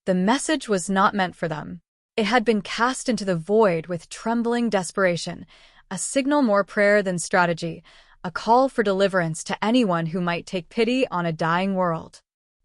The message was not meant for them. It had been cast into the void with trembling desperation, a signal more prayer than strategy, a call for deliverance to anyone who might take pity on a dying world.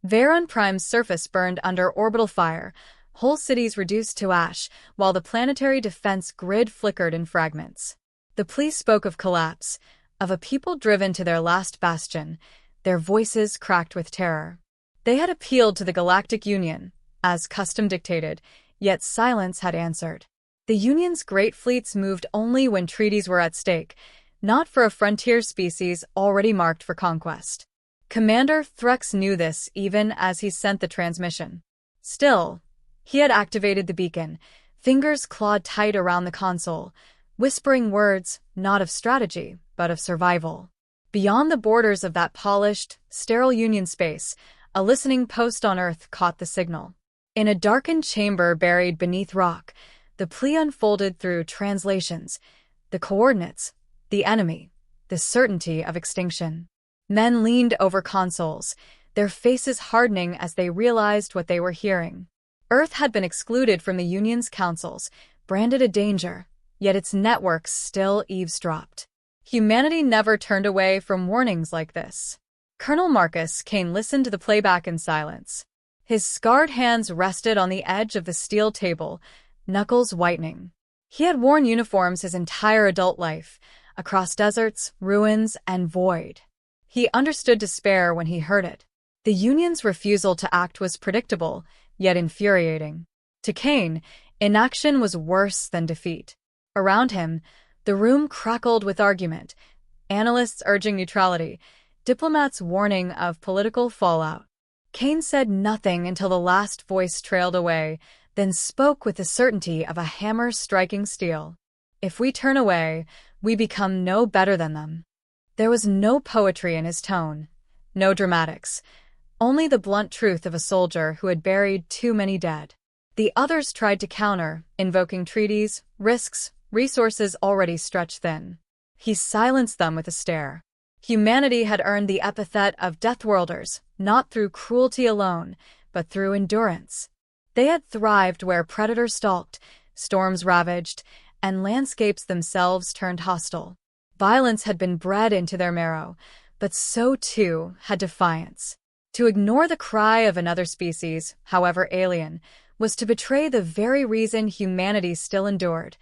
Veyron Prime's surface burned under orbital fire, whole cities reduced to ash, while the planetary defense grid flickered in fragments. The police spoke of collapse, of a people driven to their last bastion, their voices cracked with terror. They had appealed to the Galactic Union, as custom dictated, yet silence had answered. The Union's great fleets moved only when treaties were at stake, not for a frontier species already marked for conquest. Commander Threx knew this even as he sent the transmission. Still, he had activated the beacon, fingers clawed tight around the console, whispering words not of strategy, but of survival. Beyond the borders of that polished, sterile Union space, a listening post on Earth caught the signal. In a darkened chamber buried beneath rock, the plea unfolded through translations, the coordinates, the enemy, the certainty of extinction. Men leaned over consoles, their faces hardening as they realized what they were hearing. Earth had been excluded from the Union's councils, branded a danger, yet its networks still eavesdropped. Humanity never turned away from warnings like this. Colonel Marcus Kane listened to the playback in silence. His scarred hands rested on the edge of the steel table, knuckles whitening. He had worn uniforms his entire adult life, across deserts, ruins, and void. He understood despair when he heard it. The Union's refusal to act was predictable, yet infuriating. To Kane, inaction was worse than defeat. Around him, the room crackled with argument, analysts urging neutrality, diplomats warning of political fallout. Kane said nothing until the last voice trailed away, then spoke with the certainty of a hammer striking steel. If we turn away, we become no better than them. There was no poetry in his tone, no dramatics, only the blunt truth of a soldier who had buried too many dead. The others tried to counter, invoking treaties, risks, resources already stretched thin. He silenced them with a stare. Humanity had earned the epithet of Deathworlders, not through cruelty alone, but through endurance. They had thrived where predators stalked, storms ravaged, and landscapes themselves turned hostile. Violence had been bred into their marrow, but so too had defiance. To ignore the cry of another species, however alien, was to betray the very reason humanity still endured.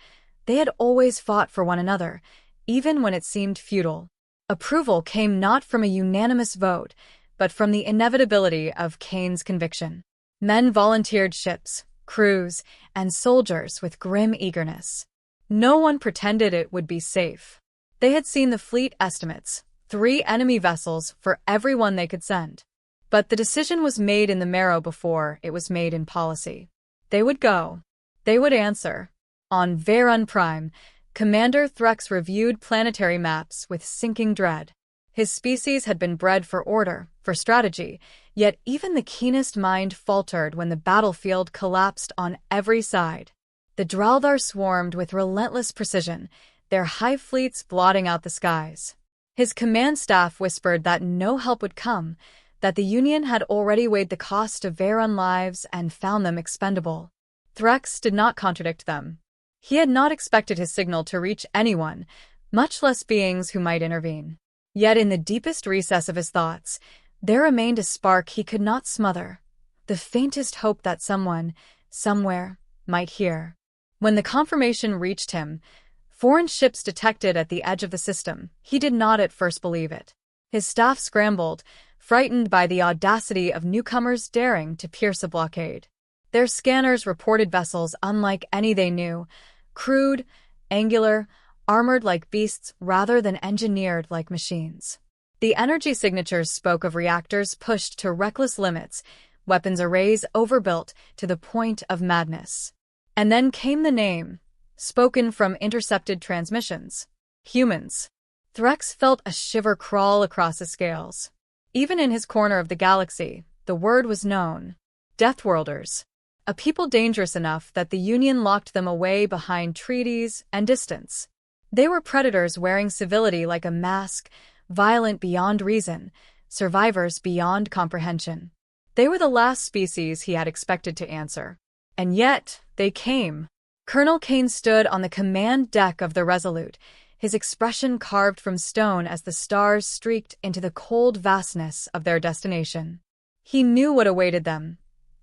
They had always fought for one another, even when it seemed futile. Approval came not from a unanimous vote, but from the inevitability of Kane's conviction. Men volunteered ships, crews, and soldiers with grim eagerness. No one pretended it would be safe. They had seen the fleet estimates, 3 enemy vessels for everyone they could send. But the decision was made in the marrow before it was made in policy. They would go. They would answer. On Veyron Prime, Commander Threx reviewed planetary maps with sinking dread. His species had been bred for order, for strategy, yet even the keenest mind faltered when the battlefield collapsed on every side. The Draldar swarmed with relentless precision, their hive fleets blotting out the skies. His command staff whispered that no help would come, that the Union had already weighed the cost of Veyron lives and found them expendable. Threx did not contradict them. He had not expected his signal to reach anyone, much less beings who might intervene. Yet in the deepest recess of his thoughts, there remained a spark he could not smother, the faintest hope that someone, somewhere, might hear. When the confirmation reached him, foreign ships detected at the edge of the system, he did not at first believe it. His staff scrambled, frightened by the audacity of newcomers daring to pierce a blockade. Their scanners reported vessels unlike any they knew, crude, angular, armored like beasts rather than engineered like machines. The energy signatures spoke of reactors pushed to reckless limits, weapons arrays overbuilt to the point of madness. And then came the name, spoken from intercepted transmissions. Humans. Threx felt a shiver crawl across his scales. Even in his corner of the galaxy, the word was known. Deathworlders. A people dangerous enough that the Union locked them away behind treaties and distance. They were predators wearing civility like a mask, violent beyond reason, survivors beyond comprehension. They were the last species he had expected to answer. And yet, they came. Colonel Kane stood on the command deck of the Resolute, his expression carved from stone as the stars streaked into the cold vastness of their destination. He knew what awaited them.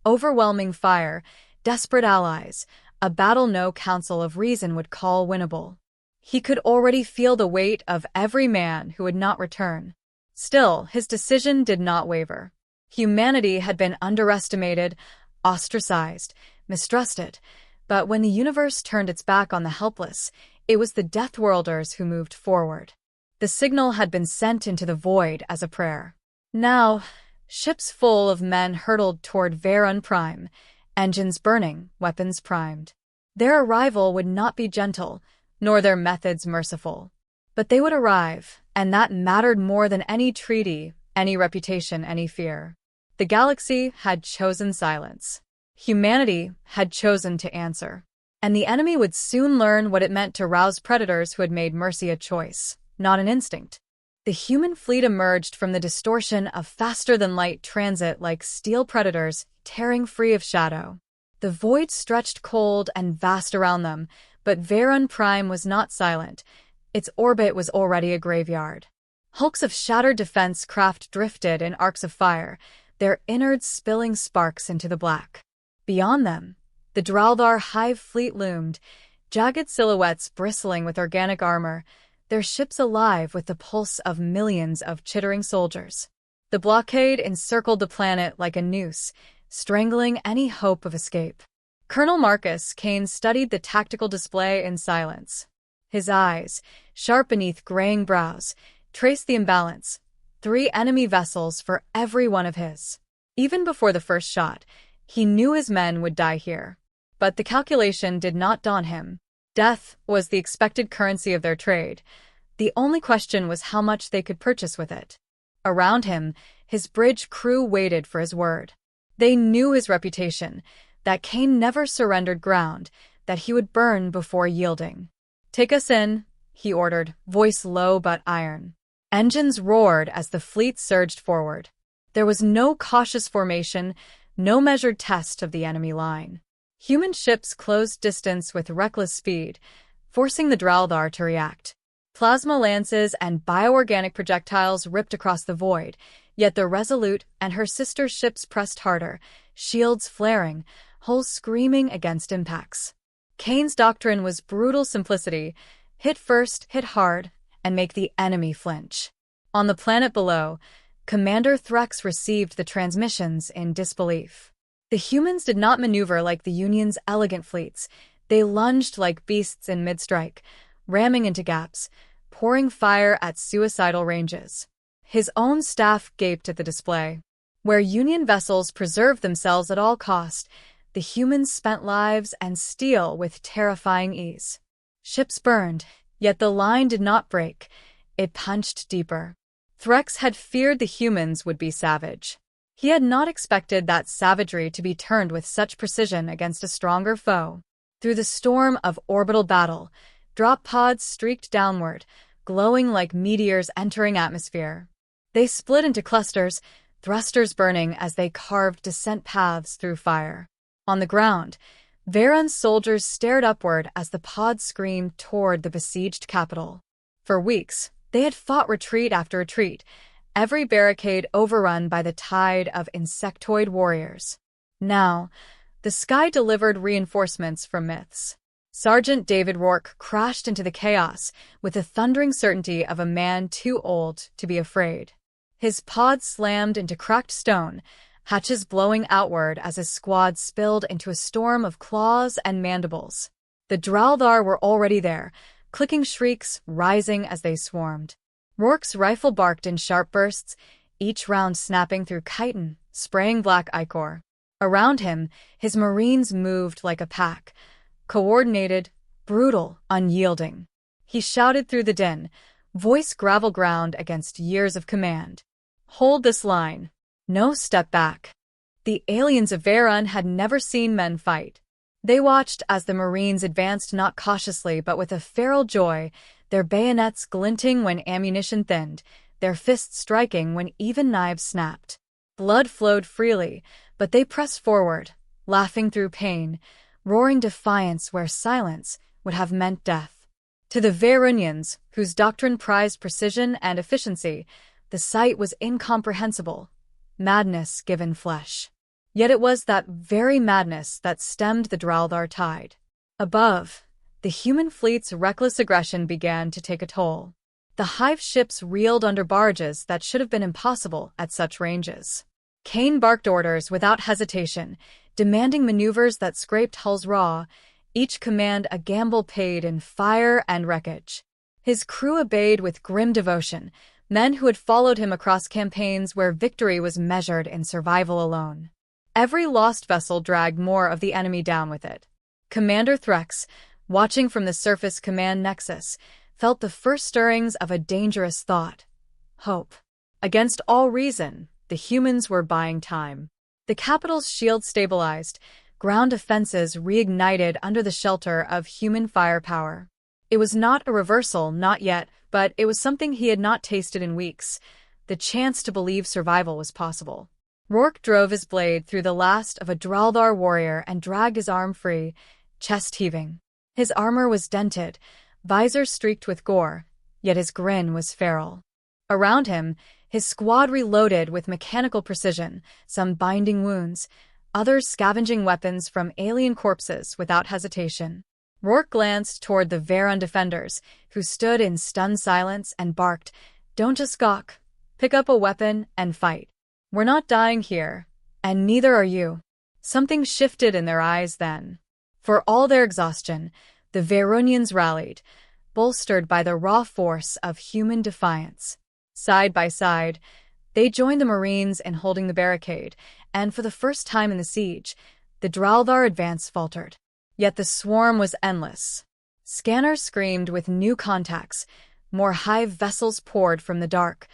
Overwhelming fire, desperate allies, a battle no counsel of reason would call winnable. He could already feel the weight of every man who would not return. Still, his decision did not waver. Humanity had been underestimated, ostracized, mistrusted, but when the universe turned its back on the helpless, it was the Deathworlders who moved forward. The signal had been sent into the void as a prayer. Now, ships full of men hurtled toward Veyron Prime, engines burning, weapons primed. Their arrival would not be gentle, nor their methods merciful. But they would arrive, and that mattered more than any treaty, any reputation, any fear. The galaxy had chosen silence. Humanity had chosen to answer. And the enemy would soon learn what it meant to rouse predators who had made mercy a choice, not an instinct. The human fleet emerged from the distortion of faster-than-light transit like steel predators tearing free of shadow. The void stretched cold and vast around them, but Veyron Prime was not silent. Its orbit was already a graveyard. Hulks of shattered defense craft drifted in arcs of fire, their innards spilling sparks into the black. Beyond them, the Draldar Hive fleet loomed, jagged silhouettes bristling with organic armor, their ships alive with the pulse of millions of chittering soldiers. The blockade encircled the planet like a noose, strangling any hope of escape. Colonel Marcus Kane studied the tactical display in silence. His eyes, sharp beneath graying brows, traced the imbalance. 3 enemy vessels for every one of his. Even before the first shot, he knew his men would die here. But the calculation did not daunt him. Death was the expected currency of their trade. The only question was how much they could purchase with it. Around him, his bridge crew waited for his word. They knew his reputation, that Kane never surrendered ground, that he would burn before yielding. "Take us in," he ordered, voice low but iron. Engines roared as the fleet surged forward. There was no cautious formation, no measured test of the enemy line. Human ships closed distance with reckless speed, forcing the Draldar to react. Plasma lances and bioorganic projectiles ripped across the void, yet the Resolute and her sister ships pressed harder, shields flaring, hulls screaming against impacts. Kane's doctrine was brutal simplicity: hit first, hit hard, and make the enemy flinch. On the planet below, Commander Threx received the transmissions in disbelief. The humans did not maneuver like the Union's elegant fleets. They lunged like beasts in mid-strike, ramming into gaps, pouring fire at suicidal ranges. His own staff gaped at the display. Where Union vessels preserved themselves at all cost, the humans spent lives and steel with terrifying ease. Ships burned, yet the line did not break. It punched deeper. Threx had feared the humans would be savage. He had not expected that savagery to be turned with such precision against a stronger foe. Through the storm of orbital battle, drop pods streaked downward, glowing like meteors entering atmosphere. They split into clusters, thrusters burning as they carved descent paths through fire. On the ground, Veyron's soldiers stared upward as the pods screamed toward the besieged capital. For weeks, they had fought retreat after retreat, every barricade overrun by the tide of insectoid warriors. Now, the sky delivered reinforcements from myths. Sergeant David Rourke crashed into the chaos with the thundering certainty of a man too old to be afraid. His pod slammed into cracked stone, hatches blowing outward as his squad spilled into a storm of claws and mandibles. The Draldar were already there, clicking shrieks rising as they swarmed. Rourke's rifle barked in sharp bursts, each round snapping through chitin, spraying black ichor. Around him, his Marines moved like a pack, coordinated, brutal, unyielding. He shouted through the din, voice gravel ground against years of command. "Hold this line. No step back." The aliens of Veyron had never seen men fight. They watched as the Marines advanced not cautiously but with a feral joy, their bayonets glinting when ammunition thinned, their fists striking when even knives snapped. Blood flowed freely, but they pressed forward, laughing through pain, roaring defiance where silence would have meant death. To the Varunians, whose doctrine prized precision and efficiency, the sight was incomprehensible, madness given flesh. Yet it was that very madness that stemmed the Draldar tide. Above, the human fleet's reckless aggression began to take a toll. The Hive ships reeled under barges that should have been impossible at such ranges. Cain barked orders without hesitation, demanding maneuvers that scraped hulls raw, each command a gamble paid in fire and wreckage. His crew obeyed with grim devotion, men who had followed him across campaigns where victory was measured in survival alone. Every lost vessel dragged more of the enemy down with it. Commander Threx, watching from the surface command nexus, felt the first stirrings of a dangerous thought: hope. Against all reason, the humans were buying time. The capital's shield stabilized, ground defenses reignited under the shelter of human firepower. It was not a reversal, not yet, but it was something he had not tasted in weeks: the chance to believe survival was possible. Rourke drove his blade through the last of a Draldar warrior and dragged his arm free, chest heaving. His armor was dented, visor streaked with gore, yet his grin was feral. Around him, his squad reloaded with mechanical precision, some binding wounds, others scavenging weapons from alien corpses without hesitation. Rourke glanced toward the Varun defenders, who stood in stunned silence and barked, "Don't just gawk. Pick up a weapon and fight. We're not dying here, and neither are you." Something shifted in their eyes then. For all their exhaustion, the Varunians rallied, bolstered by the raw force of human defiance. Side by side, they joined the Marines in holding the barricade, and for the first time in the siege, the Draldar advance faltered. Yet the swarm was endless. Scanners screamed with new contacts, more Hive vessels poured from the dark,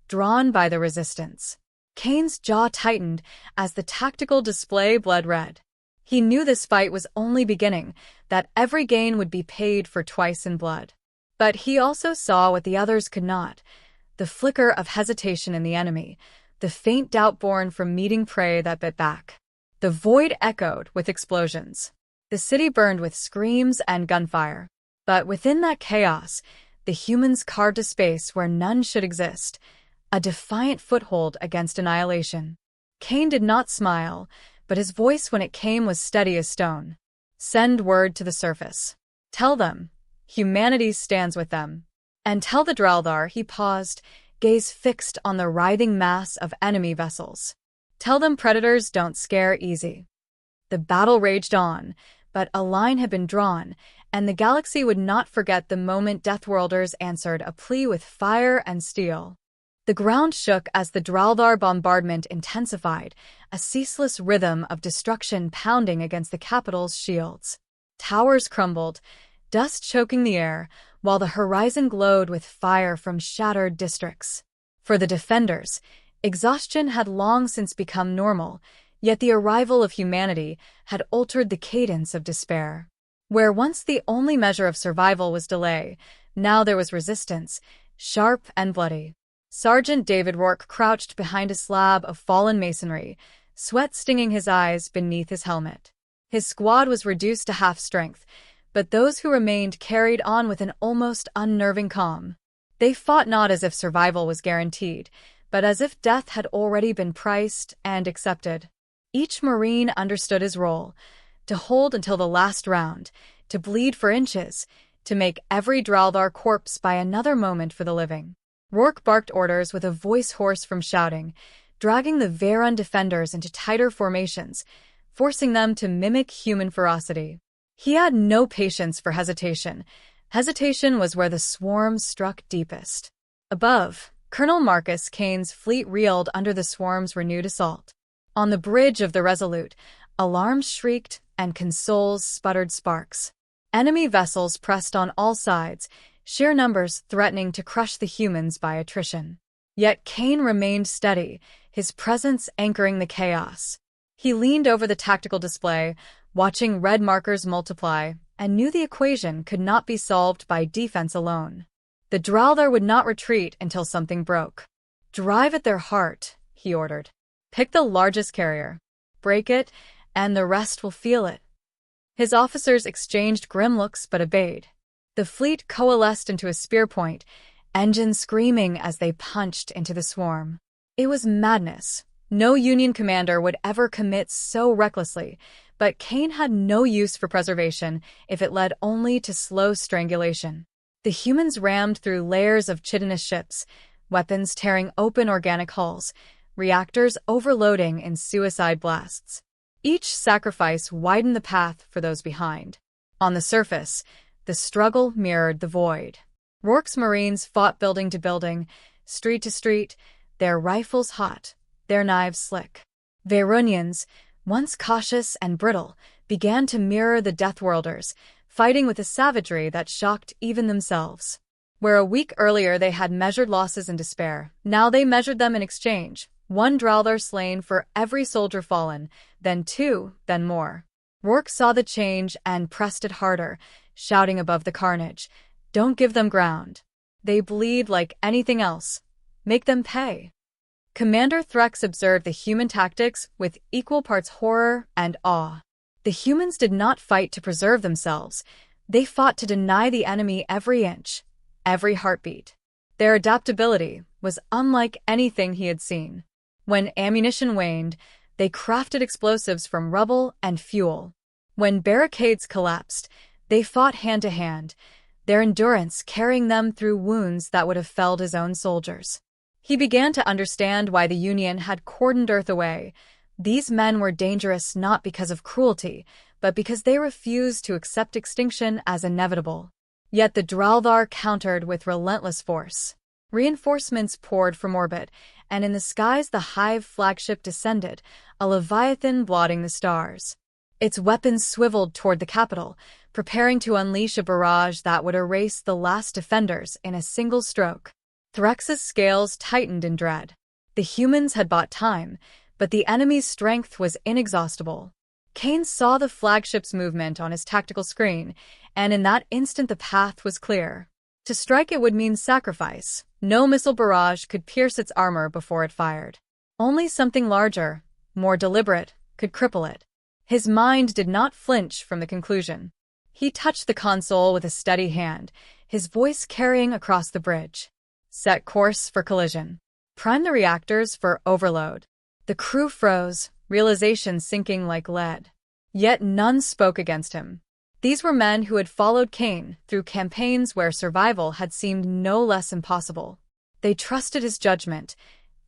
drawn by the resistance. Cain's jaw tightened as the tactical display bled red. He knew this fight was only beginning, that every gain would be paid for twice in blood. But he also saw what the others could not: the flicker of hesitation in the enemy, the faint doubt born from meeting prey that bit back. The void echoed with explosions. The city burned with screams and gunfire. But within that chaos, the humans carved a space where none should exist, a defiant foothold against annihilation. Cain did not smile, but his voice when it came was steady as stone. "Send word to the surface. Tell them humanity stands with them. And tell the Draldar," he paused, gaze fixed on the writhing mass of enemy vessels. "Tell them predators don't scare easy." The battle raged on, but a line had been drawn, and the galaxy would not forget the moment Deathworlders answered a plea with fire and steel. The ground shook as the Draldar bombardment intensified, a ceaseless rhythm of destruction pounding against the capital's shields. Towers crumbled, dust choking the air, while the horizon glowed with fire from shattered districts. For the defenders, exhaustion had long since become normal, yet the arrival of humanity had altered the cadence of despair. Where once the only measure of survival was delay, now there was resistance, sharp and bloody. Sergeant David Rourke crouched behind a slab of fallen masonry, sweat stinging his eyes beneath his helmet. His squad was reduced to half strength, but those who remained carried on with an almost unnerving calm. They fought not as if survival was guaranteed, but as if death had already been priced and accepted. Each Marine understood his role: to hold until the last round, to bleed for inches, to make every Draldar corpse buy another moment for the living. Rourke barked orders with a voice hoarse from shouting, dragging the Varun defenders into tighter formations, forcing them to mimic human ferocity. He had no patience for hesitation. Hesitation was where the swarm struck deepest. Above, Colonel Marcus Cain's fleet reeled under the swarm's renewed assault. On the bridge of the Resolute, alarms shrieked and consoles sputtered sparks. Enemy vessels pressed on all sides, sheer numbers threatening to crush the humans by attrition. Yet Cain remained steady, his presence anchoring the chaos. He leaned over the tactical display, watching red markers multiply, and knew the equation could not be solved by defense alone. The Draldar would not retreat until something broke. "Drive at their heart," he ordered. Pick the largest carrier, break it, and the rest will feel it. His officers exchanged grim looks but obeyed. The fleet coalesced into a spear point, engines screaming as they punched into the swarm. It was madness. No Union commander would ever commit so recklessly, but Kane had no use for preservation if it led only to slow strangulation. The humans rammed through layers of chitinous ships, weapons tearing open organic hulls, reactors overloading in suicide blasts. Each sacrifice widened the path for those behind. On the surface, the struggle mirrored the void. Rourke's Marines fought building to building, street to street, their rifles hot, their knives slick. Verunians, once cautious and brittle, began to mirror the Deathworlders, fighting with a savagery that shocked even themselves. Where a week earlier they had measured losses in despair, now they measured them in exchange. One Draldar slain for every soldier fallen, then two, then more. Rourke saw the change and pressed it harder, shouting above the carnage, "Don't give them ground. They bleed like anything else. Make them pay." Commander Threx observed the human tactics with equal parts horror and awe. The humans did not fight to preserve themselves. They fought to deny the enemy every inch, every heartbeat. Their adaptability was unlike anything he had seen. When ammunition waned, they crafted explosives from rubble and fuel. When barricades collapsed, they fought hand to hand, their endurance carrying them through wounds that would have felled his own soldiers. He began to understand why the Union had cordoned Earth away. These men were dangerous not because of cruelty, but because they refused to accept extinction as inevitable. Yet the Draldar countered with relentless force. Reinforcements poured from orbit, and in the skies the Hive flagship descended, a leviathan blotting the stars. Its weapons swiveled toward the capital, preparing to unleash a barrage that would erase the last defenders in a single stroke. Threx's scales tightened in dread. The humans had bought time, but the enemy's strength was inexhaustible. Kane saw the flagship's movement on his tactical screen, and in that instant the path was clear. To strike it would mean sacrifice. No missile barrage could pierce its armor before it fired. Only something larger, more deliberate, could cripple it. His mind did not flinch from the conclusion. He touched the console with a steady hand, his voice carrying across the bridge. Set course for collision. Prime the reactors for overload. The crew froze, realization sinking like lead. Yet none spoke against him. These were men who had followed Kane through campaigns where survival had seemed no less impossible. They trusted his judgment,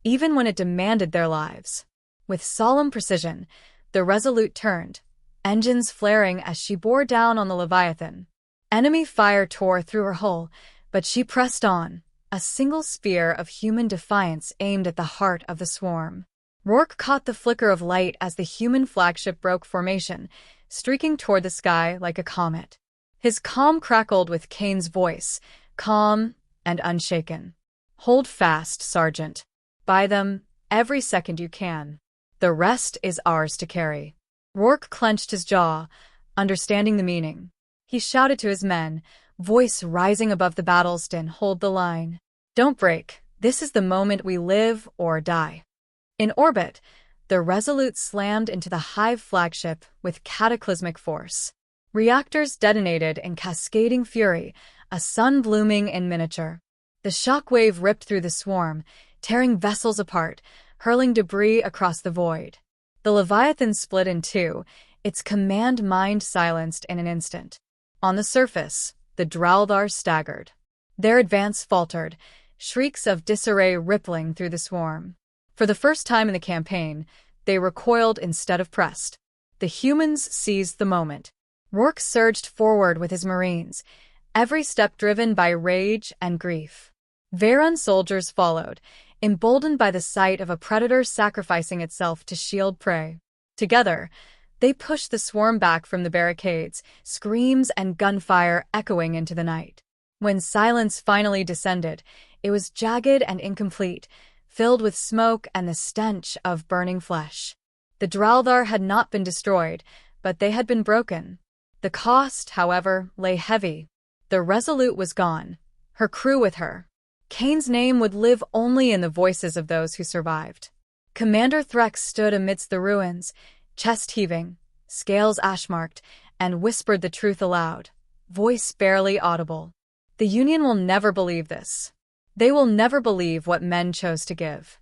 even when it demanded their lives. With solemn precision, the Resolute turned, engines flaring as she bore down on the Leviathan. Enemy fire tore through her hull, but she pressed on, a single spear of human defiance aimed at the heart of the swarm. Rourke caught the flicker of light as the human flagship broke formation, streaking toward the sky like a comet. His calm crackled with Kane's voice, calm and unshaken. "Hold fast, Sergeant. Buy them every second you can. The rest is ours to carry." Rourke clenched his jaw, understanding the meaning. He shouted to his men, voice rising above the battle's din, "Hold the line. Don't break. This is the moment we live or die." In orbit, the Resolute slammed into the Hive flagship with cataclysmic force. Reactors detonated in cascading fury, a sun blooming in miniature. The shockwave ripped through the swarm, tearing vessels apart, hurling debris across the void. The Leviathan split in two, its command mind silenced in an instant. On the surface, the Draldar staggered. Their advance faltered, shrieks of disarray rippling through the swarm. For the first time in the campaign, they recoiled instead of pressed. The humans seized the moment. Rourke surged forward with his Marines, every step driven by rage and grief. Veyron soldiers followed, emboldened by the sight of a predator sacrificing itself to shield prey. Together, they pushed the swarm back from the barricades, screams and gunfire echoing into the night. When silence finally descended, it was jagged and incomplete, filled with smoke and the stench of burning flesh. The Draldar had not been destroyed, but they had been broken. The cost, however, lay heavy. The Resolute was gone, her crew with her. Kane's name would live only in the voices of those who survived. Commander Threx stood amidst the ruins, chest heaving, scales ash-marked, and whispered the truth aloud, voice barely audible. The Union will never believe this. They will never believe what men chose to give.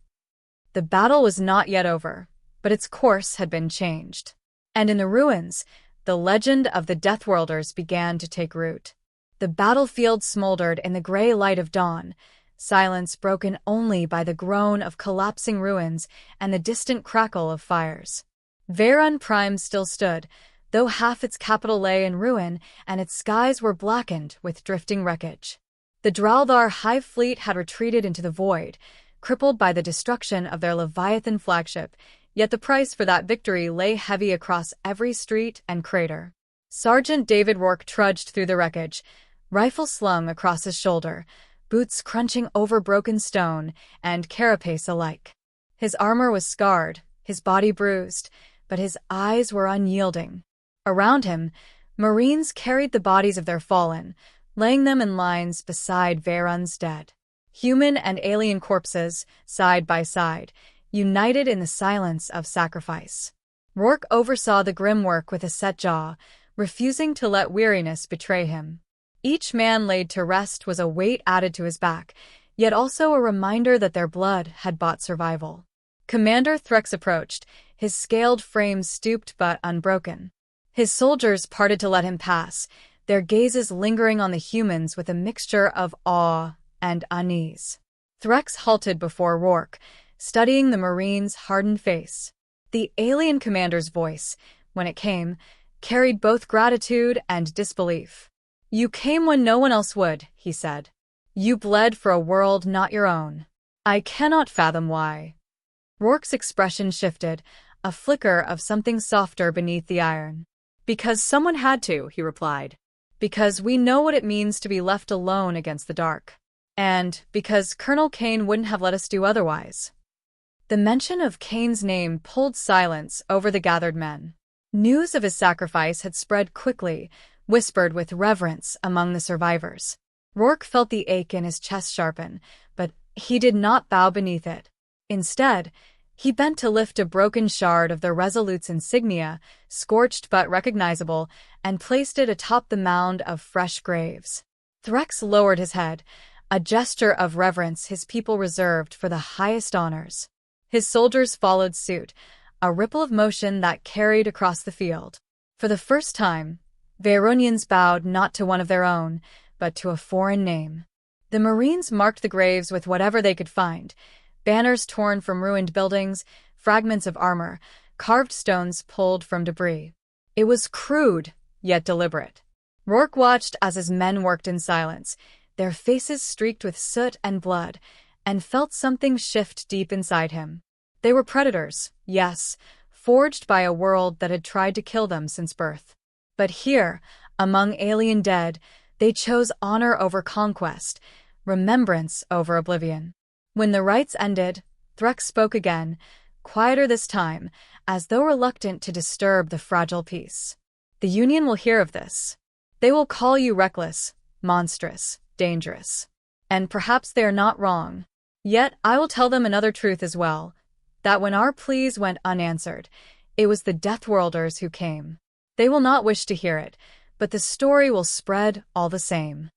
The battle was not yet over, but its course had been changed. And in the ruins, the legend of the Deathworlders began to take root. The battlefield smoldered in the gray light of dawn, silence broken only by the groan of collapsing ruins and the distant crackle of fires. Veyron Prime still stood, though half its capital lay in ruin and its skies were blackened with drifting wreckage. The Draldar Hive fleet had retreated into the void, crippled by the destruction of their Leviathan flagship, yet the price for that victory lay heavy across every street and crater. Sergeant David Rourke trudged through the wreckage, rifle slung across his shoulder, boots crunching over broken stone and carapace alike. His armor was scarred, his body bruised, but his eyes were unyielding. Around him, Marines carried the bodies of their fallen, laying them in lines beside Veyron's dead. Human and alien corpses, side by side, united in the silence of sacrifice. Rourke oversaw the grim work with a set jaw, refusing to let weariness betray him. Each man laid to rest was a weight added to his back, yet also a reminder that their blood had bought survival. Commander Threx approached, his scaled frame stooped but unbroken. His soldiers parted to let him pass, their gazes lingering on the humans with a mixture of awe and unease. Threx halted before Rourke, studying the Marine's hardened face. The alien commander's voice, when it came, carried both gratitude and disbelief. "You came when no one else would," he said. "You bled for a world not your own. I cannot fathom why." Rourke's expression shifted, a flicker of something softer beneath the iron. "Because someone had to," he replied. "Because we know what it means to be left alone against the dark. And because Colonel Kane wouldn't have let us do otherwise." The mention of Kane's name pulled silence over the gathered men. News of his sacrifice had spread quickly, whispered with reverence among the survivors. Rourke felt the ache in his chest sharpen, but he did not bow beneath it. Instead, he bent to lift a broken shard of the Resolute's insignia, scorched but recognizable, and placed it atop the mound of fresh graves. Threx lowered his head, a gesture of reverence his people reserved for the highest honors. His soldiers followed suit, a ripple of motion that carried across the field. For the first time, Veyronians bowed not to one of their own, but to a foreign name. The Marines marked the graves with whatever they could find: banners torn from ruined buildings, fragments of armor, carved stones pulled from debris. It was crude, yet deliberate. Rourke watched as his men worked in silence, their faces streaked with soot and blood, and felt something shift deep inside him. They were predators, yes, forged by a world that had tried to kill them since birth. But here, among alien dead, they chose honor over conquest, remembrance over oblivion. When the rites ended, Threx spoke again, quieter this time, as though reluctant to disturb the fragile peace. "The Union will hear of this. They will call you reckless, monstrous, dangerous. And perhaps they are not wrong. Yet I will tell them another truth as well, that when our pleas went unanswered, it was the Deathworlders who came. They will not wish to hear it, but the story will spread all the same."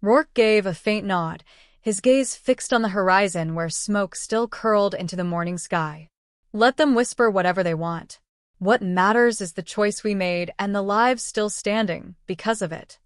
Rourke gave a faint nod, his gaze fixed on the horizon where smoke still curled into the morning sky. "Let them whisper whatever they want. What matters is the choice we made and the lives still standing because of it."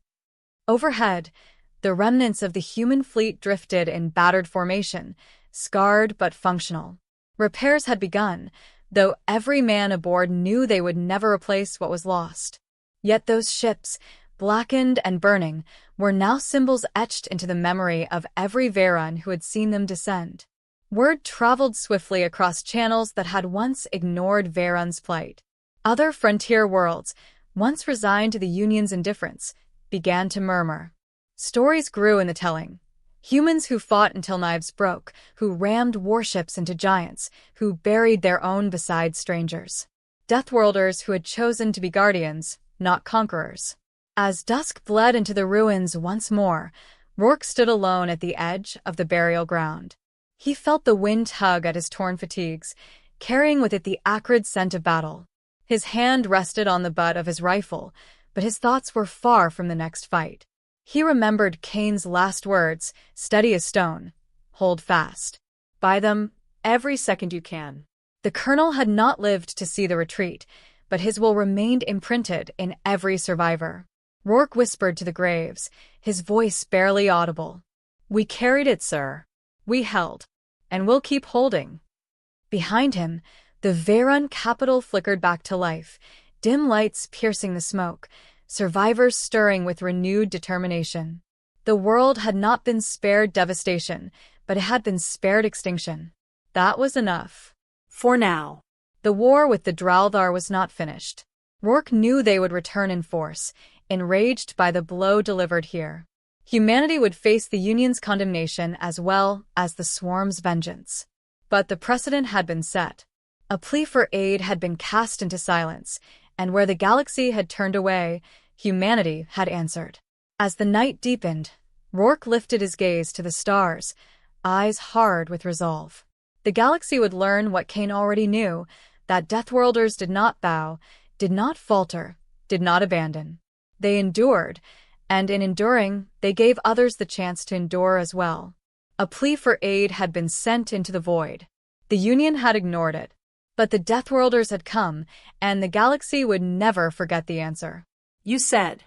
Overhead, the remnants of the human fleet drifted in battered formation, scarred but functional. Repairs had begun, though every man aboard knew they would never replace what was lost. Yet those ships, blackened and burning, were now symbols etched into the memory of every Veyron who had seen them descend. Word traveled swiftly across channels that had once ignored Veyron's plight. Other frontier worlds, once resigned to the Union's indifference, began to murmur. Stories grew in the telling. Humans who fought until knives broke, who rammed warships into giants, who buried their own beside strangers. Deathworlders who had chosen to be guardians, not conquerors. As dusk bled into the ruins once more, Rourke stood alone at the edge of the burial ground. He felt the wind tug at his torn fatigues, carrying with it the acrid scent of battle. His hand rested on the butt of his rifle, but his thoughts were far from the next fight. He remembered Kane's last words, steady as stone, hold fast. Buy them every second you can. The colonel had not lived to see the retreat, but his will remained imprinted in every survivor. Rourke whispered to the graves, his voice barely audible. We carried it, sir. We held. And we'll keep holding. Behind him, the Veyron capital flickered back to life, dim lights piercing the smoke, survivors stirring with renewed determination. The world had not been spared devastation, but it had been spared extinction. That was enough. For now. The war with the Draldar was not finished. Rourke knew they would return in force, enraged by the blow delivered here. Humanity would face the Union's condemnation as well as the Swarm's vengeance. But the precedent had been set. A plea for aid had been cast into silence, and where the galaxy had turned away, humanity had answered. As the night deepened, Rourke lifted his gaze to the stars, eyes hard with resolve. The galaxy would learn what Kane already knew, that Deathworlders did not bow, did not falter, did not abandon. They endured, and in enduring, they gave others the chance to endure as well. A plea for aid had been sent into the void. The Union had ignored it. But the Deathworlders had come, and the galaxy would never forget the answer. You said